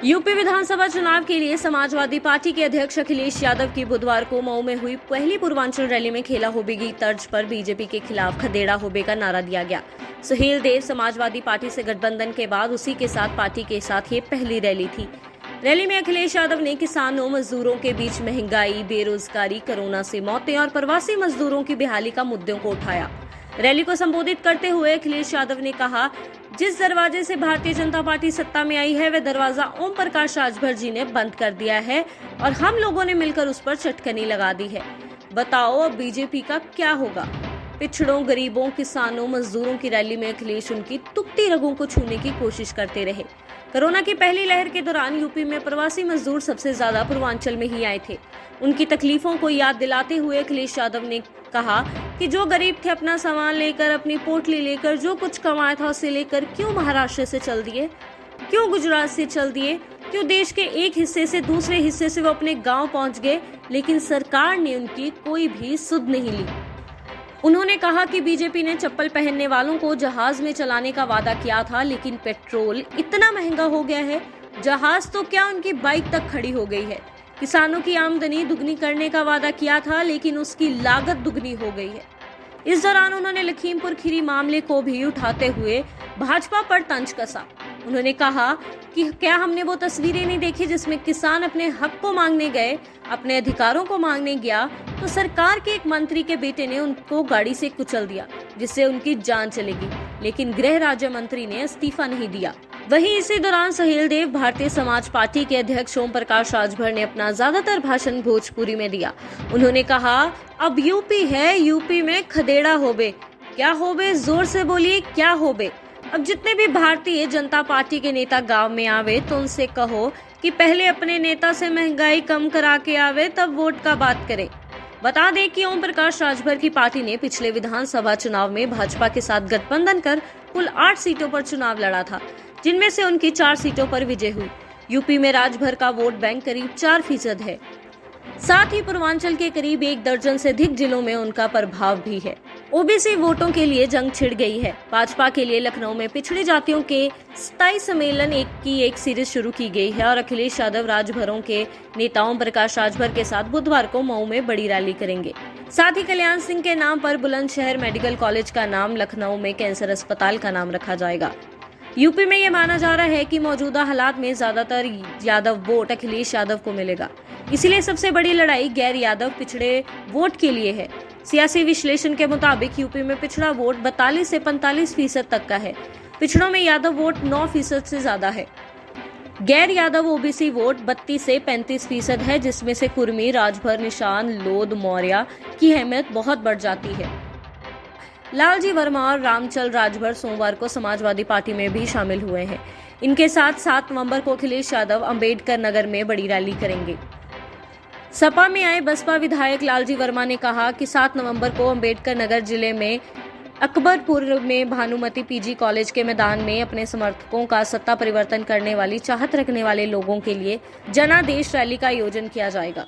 UP विधानसभा चुनाव के लिए समाजवादी पार्टी के अध्यक्ष अखिलेश यादव की बुधवार को मऊ में हुई पहली पूर्वांचल रैली में खेला होबेगी तर्ज पर बीजेपी के खिलाफ खदेड़ा होबे का नारा दिया गया। सुहेल देव समाजवादी पार्टी से गठबंधन के बाद उसी के साथ पार्टी के साथ ये पहली रैली थी। रैली में अखिलेश यादव ने किसानों मजदूरों के बीच महंगाई, बेरोजगारी, कोरोना से मौतें और प्रवासी मजदूरों की बहाली का मुद्दों को उठाया। रैली को संबोधित करते हुए अखिलेश यादव ने कहा, जिस दरवाजे से भारतीय जनता पार्टी सत्ता में आई है वह दरवाजा ओम प्रकाश राजभर जी ने बंद कर दिया है और हम लोगों ने मिलकर उस पर चटकनी लगा दी है। बताओ अब बीजेपी का क्या होगा। पिछड़ों, गरीबों, किसानों, मजदूरों की रैली में अखिलेश उनकी तुकती रगों को छूने की कोशिश करते रहे। कोरोना की पहली लहर के दौरान यूपी में प्रवासी मजदूर सबसे ज्यादा पूर्वांचल में ही आए थे। उनकी तकलीफों को याद दिलाते हुए अखिलेश यादव ने कहा कि जो गरीब थे अपना सामान लेकर, अपनी पोटली लेकर जो कुछ कमाया था उसे लेकर क्यों महाराष्ट्र से चल दिए, क्यों गुजरात से चल दिए, क्यों देश के एक हिस्से से दूसरे हिस्से से वो अपने गांव पहुंच गए, लेकिन सरकार ने उनकी कोई भी सुध नहीं ली। उन्होंने कहा कि बीजेपी ने चप्पल पहनने वालों को जहाज में चलाने का वादा किया था, लेकिन पेट्रोल इतना महंगा हो गया है, जहाज तो क्या उनकी बाइक तक खड़ी हो गई है। किसानों की आमदनी दुगनी करने का वादा किया था, लेकिन उसकी लागत दुगनी हो गई है। इस दौरान उन्होंने लखीमपुर खीरी मामले को भी उठाते हुए भाजपा पर तंज कसा। उन्होंने कहा कि क्या हमने वो तस्वीरें नहीं देखी जिसमें किसान अपने हक को मांगने गए, अपने अधिकारों को मांगने गया तो सरकार के एक मंत्री के बेटे ने उनको गाड़ी से कुचल दिया जिससे उनकी जान चलेगी, लेकिन गृह राज्य मंत्री ने इस्तीफा नहीं दिया। वहीं इसी दौरान सुहेल देव, भारतीय समाज पार्टी के अध्यक्ष ओम प्रकाश राजभर ने अपना ज्यादातर भाषण भोजपुरी में दिया। उन्होंने कहा, अब यूपी है, यूपी में खदेड़ा होबे। क्या होबे, जोर से बोलिए, क्या होबे। अब जितने भी भारतीय जनता पार्टी के नेता गांव में आवे तो उनसे कहो कि पहले अपने नेता से महंगाई कम करा के आवे तब वोट का बात करे। बता दें कि ओम प्रकाश राजभर की पार्टी ने पिछले विधानसभा चुनाव में भाजपा के साथ गठबंधन कर कुल 8 सीटों पर चुनाव लड़ा था, जिनमें से उनकी 4 सीटों पर विजय हुई। यूपी में राजभर का वोट बैंक करीब 4% है। साथ ही पूर्वांचल के करीब 1 दर्जन से अधिक जिलों में उनका प्रभाव भी है। ओबीसी वोटों के लिए जंग छिड़ गई है। भाजपा के लिए लखनऊ में पिछड़ी जातियों के स्थायी सम्मेलन की एक सीरीज शुरू की गई है और अखिलेश यादव राजभरों के नेताओं प्रकाश राजभर के साथ बुधवार को मऊ में बड़ी रैली करेंगे। साथ ही कल्याण सिंह के नाम पर बुलंदशहर मेडिकल कॉलेज का नाम, लखनऊ में कैंसर अस्पताल का नाम रखा जाएगा। यूपी में ये माना जा रहा है कि मौजूदा हालात में ज्यादातर यादव वोट अखिलेश यादव को मिलेगा, इसलिए सबसे बड़ी लड़ाई गैर यादव पिछड़े वोट के लिए है। सियासी विश्लेषण के मुताबिक यूपी में पिछड़ा वोट 42 से 45% तक का है। पिछड़ों में यादव वोट 9% से ज्यादा है। गैर यादव ओबीसी वोट 32 से 35% है, जिसमें से कुर्मी, राजभर, निशान, लोध, मौर्य की अहमियत बहुत बढ़ जाती है। लालजी वर्मा और रामचल राजभर सोमवार को समाजवादी पार्टी में भी शामिल हुए हैं। इनके साथ 7 नवंबर को अखिलेश यादव अंबेडकर नगर में बड़ी रैली करेंगे। सपा में आए बसपा विधायक लालजी वर्मा ने कहा कि 7 नवंबर को अंबेडकर नगर जिले में अकबरपुर में भानुमति पीजी कॉलेज के मैदान में अपने समर्थकों का सत्ता परिवर्तन करने वाली चाहत रखने वाले लोगों के लिए जनादेश रैली का आयोजन किया जाएगा।